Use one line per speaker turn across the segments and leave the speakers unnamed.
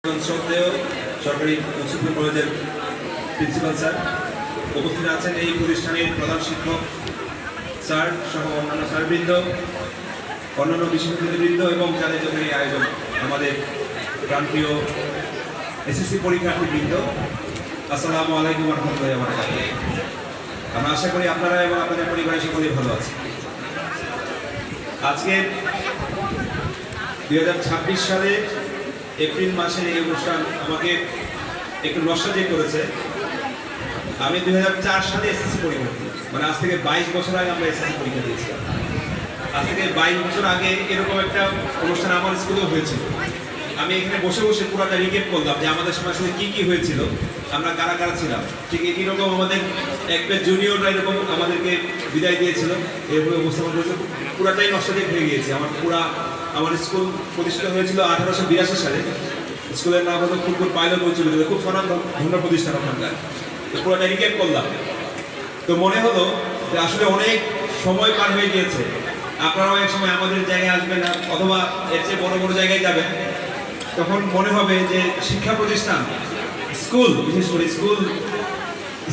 শ্রদ্ধেয় সরকারি সুপ্রিম কলেজের প্রিন্সিপাল স্যার উপস্থিত আছেন, এই প্রতিষ্ঠানের প্রধান শিক্ষক স্যার সহ অন্যান্য স্যারবৃন্দ, অন্যান্য বিশ্ববিদ্যালয়বৃন্দ এবং যাদের জন্য এই আয়োজন, আমাদের প্রান্তীয় এসএসসি পরীক্ষার্থীবৃন্দ, আসসালামু আলাইকুম ওয়া রাহমাতুল্লাহি ওয়া বারাকাতুহু। আমরা আশা করি আপনারা এবং আপনাদের পরিবারের সকলেই ভালো আছেন। আজকে 2026 সালে এপ্রিল মাসের এই অনুষ্ঠান আমাকে একটু নস্টালজিক করেছে। আমি 2004 সালে এসএসসি পরীক্ষার্থী, মানে আজ থেকে 22 বছর আগে আমরা এসএসসি পরীক্ষা দিয়েছিলাম। আজ থেকে 22 বছর আগে এরকম একটা অনুষ্ঠান আমার স্কুলেও হয়েছিল। আমি এখানে বসে বসে পুরোটা রিকেপ করলাম যে আমাদের সময় আসলে কী কী হয়েছিল, আমরা কারা কারা ছিলাম। ঠিক একই রকম আমাদের একটা জুনিয়ররা এরকম আমাদেরকে বিদায় দিয়েছিল, এরপরে উপস্থাপন করেছে। পুরাটাই নস্টালজিক হয়ে গিয়েছে। আমার স্কুল প্রতিষ্ঠিত হয়েছিল 1882 সালে। স্কুলের নাম হলো ফুলপুর পাইলট উচ্চ বিদ্যালয়, খুব স্বনামধন্য প্রতিষ্ঠান ওখানকার। তো পুরোটা রিকেপ করলাম, তো মনে হলো যে আসলে অনেক সময় পার হয়ে গিয়েছে। আপনারাও এক সময় আমাদের জায়গায় আসবেন অথবা এর চেয়ে বড় বড় জায়গায় যাবেন, তখন মনে হবে যে শিক্ষা প্রতিষ্ঠান, স্কুল, বিশেষ করে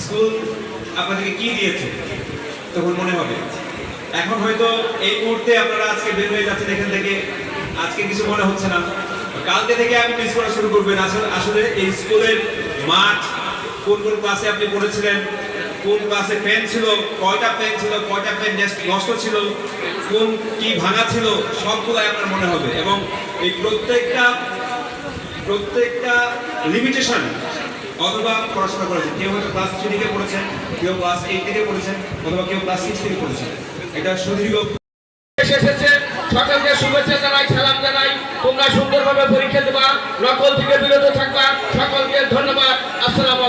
স্কুল আপনাদেরকে কি দিয়েছে, তখন মনে হবে। এখন হয়তো এই মুহূর্তে আপনারা আজকে বের হয়ে যাচ্ছেন এখান থেকে, আজকে কিছু মনে হচ্ছে না, কালকে থেকে আপনি মিস করা শুরু করবেন। আসলে এই স্কুলের মাঠ, কোন কোন ক্লাসে আপনি পড়েছিলেন, কোন ক্লাসে পেন ছিল, কয়টা পেন ছিল, কয়টা পেন নষ্ট ছিল, কোন কি ভাঙা ছিল, সবগুলাই আপনার মনে হবে। এবং এই প্রত্যেকটা লিমিটেশন অথবা পড়াশোনা করেছেন, কেউ হয়তো ক্লাস 3 থেকে পড়েছেন, কেউ ক্লাস 8 থেকে পড়েছেন, অথবা কেউ ক্লাস 6 থেকে পড়েছেন। এটা সুদীর্ঘ
এসেছে। সকলকে শুভেচ্ছা জানাই, সালাম জানাই। তোমরা সুন্দরভাবে পরীক্ষা দেবা, নকল থেকে বিরত থাকবা। সকলকে ধন্যবাদ। আসসালামু